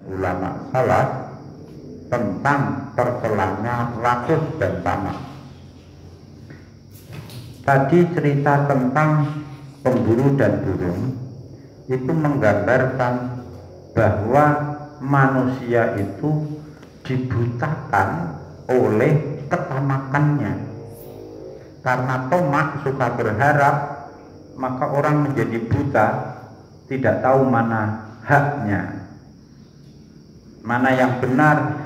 ulama salaf tentang tercelanya rakus dan tamak. Tadi cerita tentang pemburu dan burung itu menggambarkan bahwa manusia itu dibutakan oleh ketamakannya. Karena tomak suka berharap, maka orang menjadi buta, tidak tahu mana haknya, mana yang benar,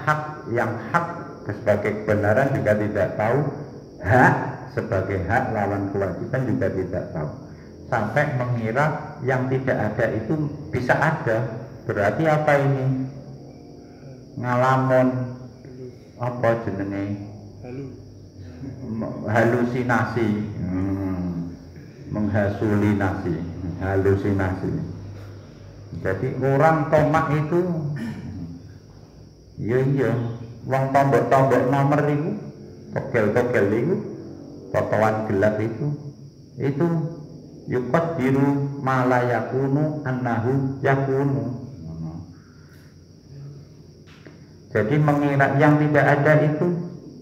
yang hak sebagai kebenaran juga tidak tahu, hak sebagai hak lawan kewajiban juga tidak tahu, sampai mengira yang tidak ada itu bisa ada. Berarti apa ini? Ngalamun apa jenenge? Halusinasi, menghasulinasi, halusinasi. Jadi orang tomak itu iya wong tombok-tombok nomor itu, togel-togel itu, totoan gelap itu yukot biru malayakunu annahu yakunu. Jadi mengira yang tidak ada itu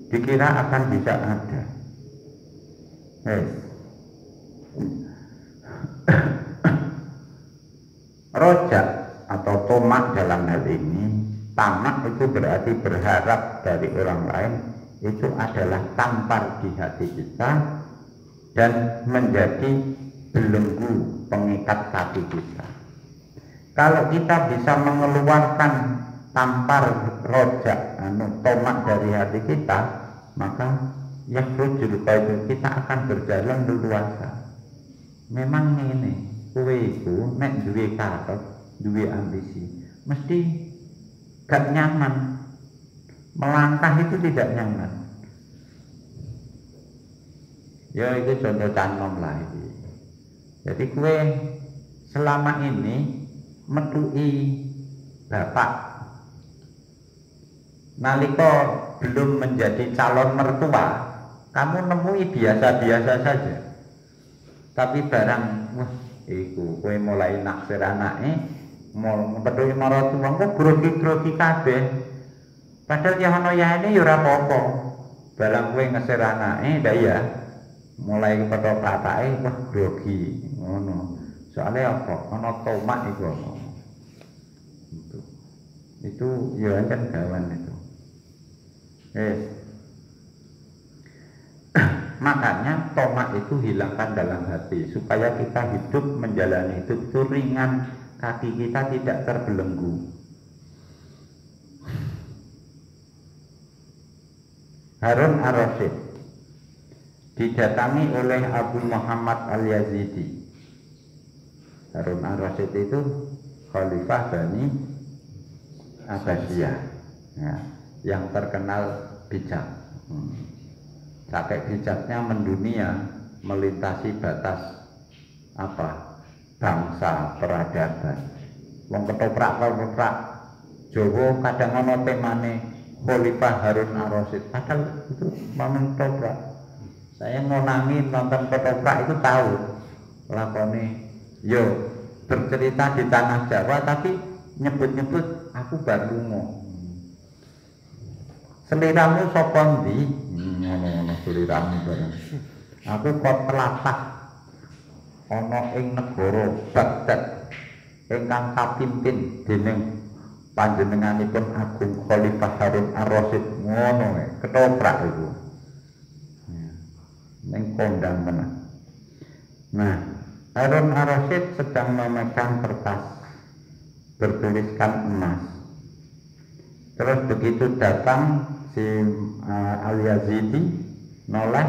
dikira akan bisa ada. Rojak atau tomak dalam hal ini, tamak itu berarti berharap dari orang lain, itu adalah tampar di hati kita dan menjadi belenggu pengikat hati kita. Kalau kita bisa mengeluarkan tampar rojak, tomak dari hati kita, maka ya kita akan berjalan leluasa. Memang ini kowe iku nek duwe karet, duwe ambisi, mesti gak nyaman. Melangkah itu tidak nyaman. Ya itu contoh canom lah ini. Jadi kowe selama ini metui bapak nalika belum menjadi calon mertua, kamu nemui biasa-biasa saja. Tapi barang iku kowe mulai naksir anake, metui maratuwa kok grogi-grogi kabeh. Padahal ya ana yane ya ora apa-apa. Barang kowe ngesir anake, ndak ya mulai ketok patake wah grogi ngono. Soalnya apa? Ana tomak iku apa? Itu ya kan gawan itu. Makanya tomak itu hilangkan dalam hati supaya kita hidup menjalani hidup itu ringan, kaki kita tidak terbelenggu. Harun ar-Rasyid didatangi oleh Abu Muhammad al-Yazidi. Harun ar-Rasyid itu khalifah Bani Abbasiyah ya, yang terkenal bijak. Sampai bijaknya mendunia, melintasi batas apa? Bangsa, peradaban. Wong ketoprak-ketoprak Jawa kadang ana temane Khalifah Harun ar-Rasyid. Padahal itu momen ketoprak. Saya ngonangi nonton ketoprak itu tahu lakone yo bercerita di tanah Jawa tapi nyebut-nyebut aku baru lunga. Seliramu sapa ndi? Ngono seliramu bareng. Aku kok telatah ana ing negara Baghdad ingkang kapimpin dening panjenenganipun Agung Khalifah Harun ar-Rasyid. Ngono ketoprak iku. Ning kondang meneh. Nah, Harun ar-Rasyid sedang memegang kertas bertuliskan emas. Terus begitu datang si Al-Yazidi noleh,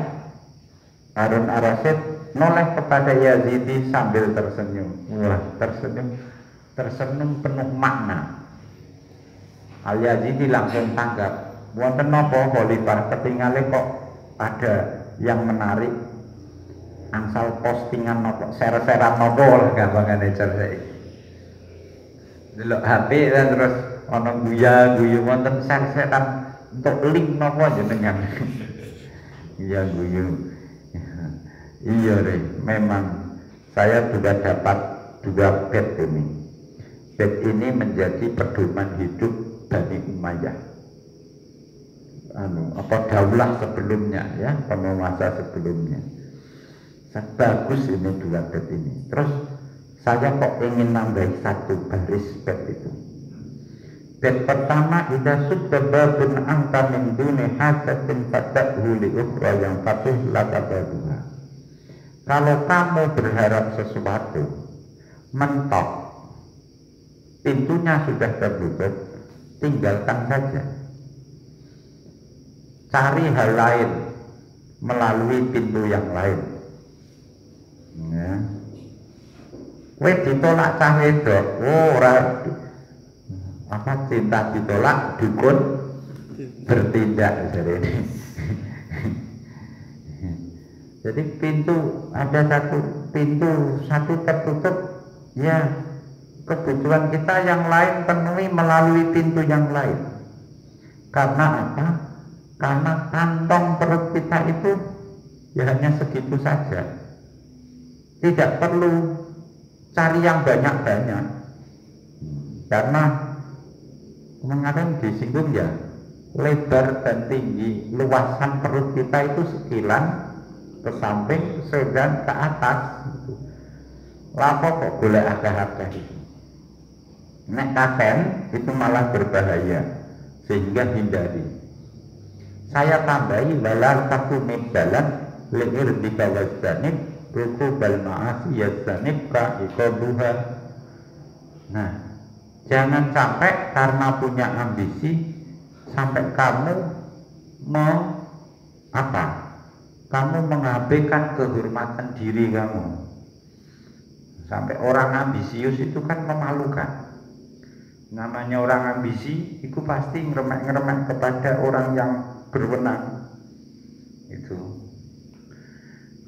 Harun ar-Rasyid noleh kepada Yazidi sambil tersenyum. Wah, tersenyum penuh makna. Al-Yazidi langsung tanggap, wonten napa Khalifah ketingale kok ada yang menarik, angsal postingan nopo, share-sharean nopo lah gampangane cara delok HP dan terus ana guyu wonten share-sharean untuk link nopo jenengan. Iya guyu. Iya deh, memang saya sudah dapat 2 bed ini. bait ini menjadi pedoman hidup Bani Umayyah. Daulah sebelumnya ya, penguasa sebelumnya. Bagus ini dua bait ini. Terus saya kok ingin nambah satu baris bait itu. Bait pertama, idza subbabun anta min duni hasatin fadhu li ukhra yang fatih lakabaduha. Kalau kamu berharap sesuatu mentok, pintunya sudah terbuka, tinggalkan saja. Cari hal lain melalui pintu yang lain. Ya. Wes ditolak cah wedok, cinta ditolak, dukun bertindak jadi. Jadi pintu, ada satu pintu, satu tertutup, ya kebutuhan kita yang lain penuhi melalui pintu yang lain. Karena apa? Karena kantong perut kita itu ya hanya segitu saja. Tidak perlu cari yang banyak-banyak. Karena kemarin disinggung ya, lebar dan tinggi, luasan perut kita itu sekilan ke samping, sedang ke atas. Lapo kok boleh agak-agak itu. Nek katen itu malah berbahaya, sehingga hindari. Saya tambahi walar taku mibdalan li'ir dikawazdanib ruku bal ma'asi yazdanib ka ikobuha. Nah, jangan sampai karena punya ambisi sampai kamu kamu mengabaikan kehormatan diri kamu. Sampai orang ambisius itu kan memalukan. Namanya orang ambisi itu pasti ngeremek-ngeremek kepada orang yang berwenang. Itu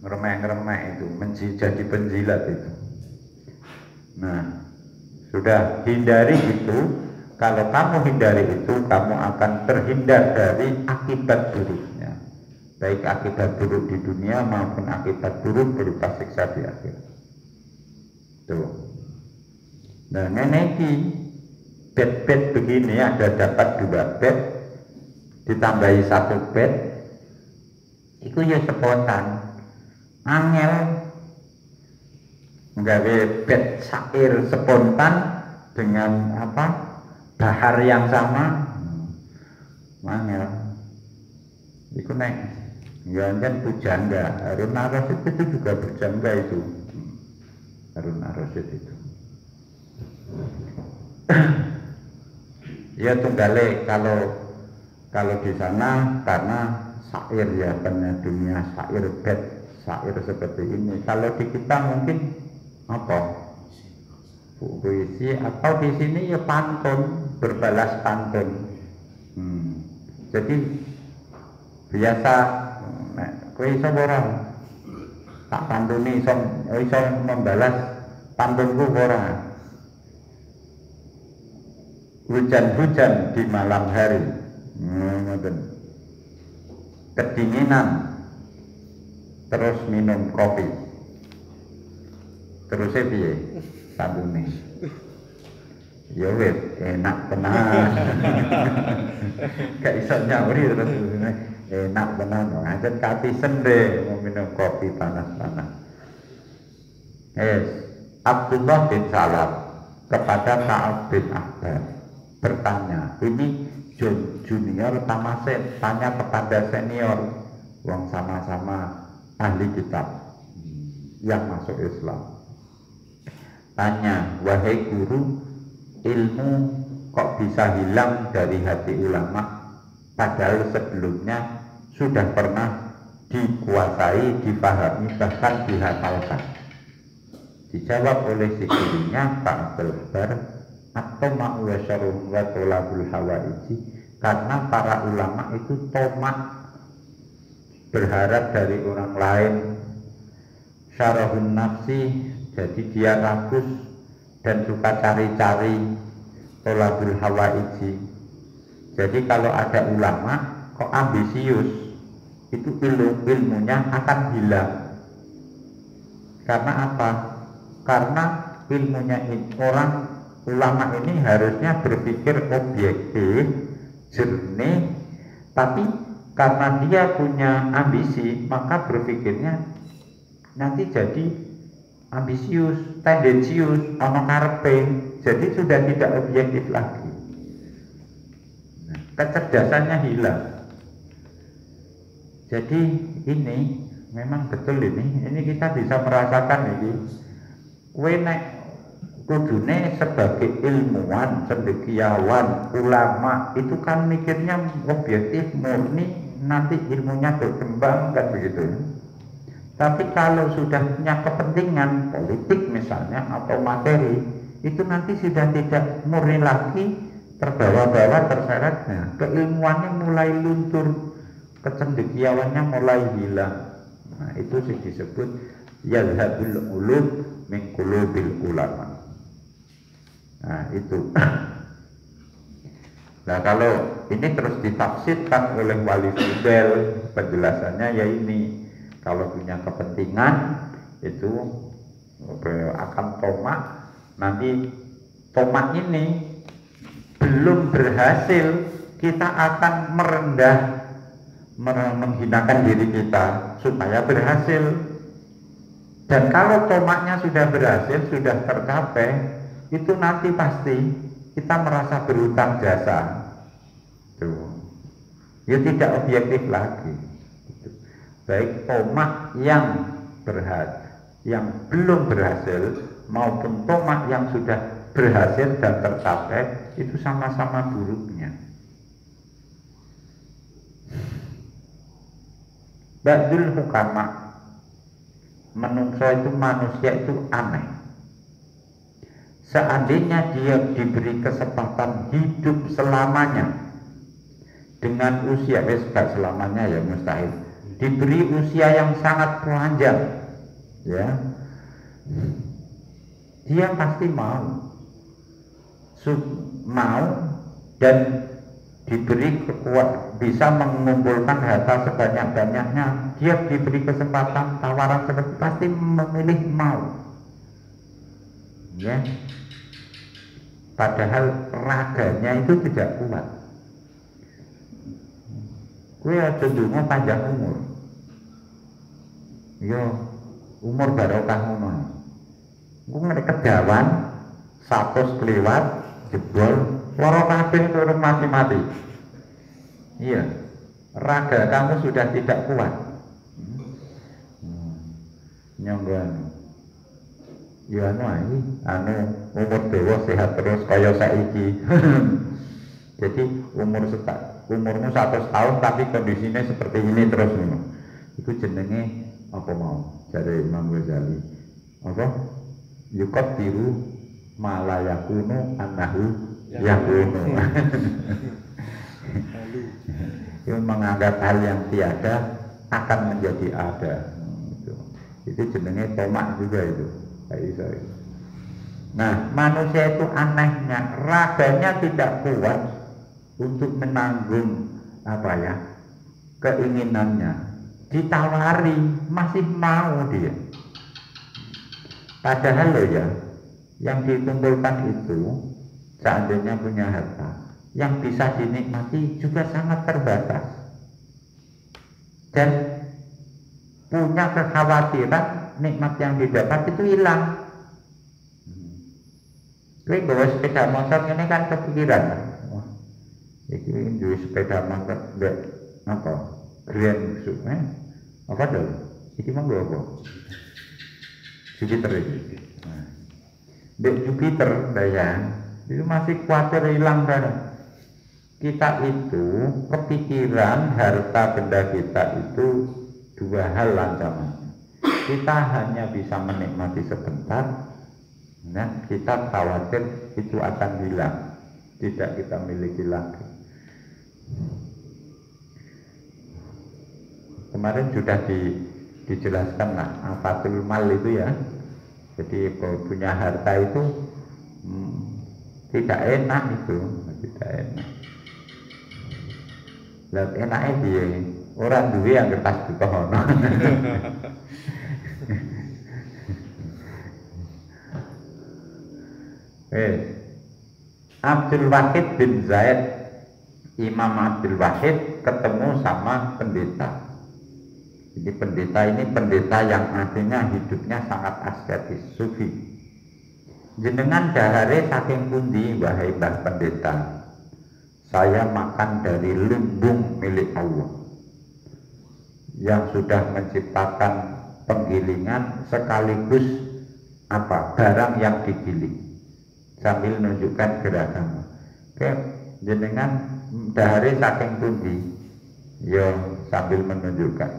ngeremek-ngeremek itu menjadi penjilat itu. Nah, sudah hindari itu. Kalau kamu hindari itu, kamu akan terhindar dari akibat buruknya, baik akibat buruk di dunia maupun akibat buruk berupa siksa di akhirat. Tuh. Nah, neneki bed begini ada dapat dua bed ditambahi satu bed, itu ya spontan. Angel nggawe bed syair spontan dengan bahar yang sama, angel. Iku nek jangan pujangga, Harun Ar-Rasyid itu juga berjangga itu. Harun Ar-Rasyid itu. Ya tunggale kalau di sana karena syair ya, dunia syair bed syair seperti ini. Kalau di kita mungkin puisi, atau di sini ya pantun, berbalas pantun. Jadi biasa kowe iso ora tak pantuni iso membalas pantunku ora. Hujan-hujan di malam hari, kedinginan, terus minum kopi, terus piye pantune? Ya wis enak tenan. Gak iso nyauri terus enak tenan. Ancen katisen deh mau minum kopi panas-panas. Abdullah bin Salam kepada Ka'ab bin Ahbar bertanya, ini junior tamasih tanya kepada senior, wong sama-sama ahli kitab yang masuk Islam. Tanya, wahai guru, ilmu kok bisa hilang dari hati ulama padahal sebelumnya sudah pernah dikuasai, dipahami, bahkan dihafalkan? Dijawab oleh si gurunya Pak Abdul Bar, atau ma'wa syarun wa tolabul hawaiji, karena para ulama itu tomak, berharap dari orang lain, syarahun nafsi, jadi dia rakus dan suka cari-cari, tolabul hawaiji. Jadi kalau ada ulama kok ambisius, itu ilmunya akan hilang. Karena apa? Karena ilmunya orang ulama ini harusnya berpikir objektif, jernih, tapi karena dia punya ambisi, maka berpikirnya nanti jadi ambisius, tendensius, ono karepe, jadi sudah tidak objektif lagi. Nah, kecerdasannya hilang. Jadi ini memang betul ini kita bisa merasakan ini. Kowe nek kudune sebagai ilmuwan, cendekiawan, ulama itu kan mikirnya objektif, murni, nanti ilmunya berkembang kan begitu ya. Tapi kalau sudah punya kepentingan politik misalnya atau materi, itu nanti sudah tidak murni lagi, terbawa-bawa terseretnya, keilmuannya mulai luntur, kecendekiawannya mulai hilang. Nah, itu sih disebut yazhabul ulum min qulubil ulama. Nah, itu. Nah, kalau ini terus ditafsirkan oleh Wali Fudel, penjelasannya ya ini, kalau punya kepentingan itu akan tomak, nanti tomak ini belum berhasil, kita akan menghinakan diri kita supaya berhasil. Dan kalau tomaknya sudah berhasil, sudah tercapai, itu nanti pasti kita merasa berhutang jasa. Tuh. Ya tidak objektif lagi. Baik tomak yang belum berhasil maupun tomak yang sudah berhasil dan tercapai, itu sama-sama buruknya. Ba'dul hukama, manusia itu aneh. Seandainya dia diberi kesempatan hidup selamanya dengan usia, gak selamanya ya mustahil, diberi usia yang sangat panjang, ya, dia pasti mau dan diberi kekuatan, bisa mengumpulkan harta sebanyak-banyaknya, dia diberi kesempatan tawaran seperti, pasti memilih mau, ya. Padahal raganya itu tidak kuat. Kue aja ndonga panjang umur, yo umur barokah ngono. Ku nek kedawan 100 kliwat jebol loro kabeh turun mati-mati. Iya, raga kamu sudah tidak kuat. Nyonggon. Ya umur dewa sehat terus kaya saiki. Jadi umurmu 100 tahun tapi kondisinya seperti ini terus nih. Itu jenenge apa mau? Dari Imam Ghazali. Apa? Yukot biru malayakunu anahu yakunu. Itu menganggap hal yang tiada akan menjadi ada. Itu jenenge tomak juga itu. Nah, manusia itu anehnya, raganya tidak kuat untuk menanggung keinginannya. Ditawari masih mau dia. Padahal loh ya, yang dikumpulkan itu seandainya punya harta, yang bisa dinikmati juga sangat terbatas. Dan punya kekhawatiran nikmat yang didapat itu hilang. Kowe bawa sepeda motor ini kan kepikiran. Wah, iki duwe sepeda motor mbek apa? Grand apa dong? Iki mau apa? Jupiter iki. Mbek Jupiter bayang, itu masih khawatir hilang kan. Kita itu kepikiran harta benda kita itu dua hal ancamannya. Kita hanya bisa menikmati sebentar, nah, kita khawatir itu akan hilang, tidak kita miliki lagi. Kemarin sudah dijelaskan lah afatul mal itu ya. Jadi punya harta itu tidak enak itu, tidak enak. Lah enaknya dia orang duwe yang kertas buka ono. Abdul Wahid bin Zaid, Imam Abdul Wahid ketemu sama pendeta. Jadi pendeta ini pendeta yang artinya hidupnya sangat asketis, sufi. Jenengan dahare saking pundi wahai Mbah Pendeta? Saya makan dari lumbung milik Allah yang sudah menciptakan penggilingan sekaligus barang yang digiling, sambil menunjukkan gerakan. Oke, jenengan dahare saking pundi? Ya sambil menunjukkan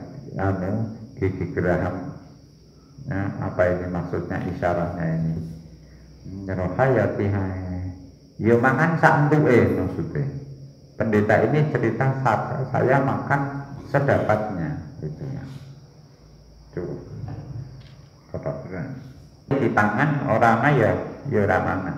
gigi geraham. Nah, apa ini maksudnya, isyaratnya ini? Rohayati ya mangan sakduke maksudnya. Pendeta ini cerita saya makan sedapatnya gitu ya. Tuh. Di tangan orangnya ya ora mangan.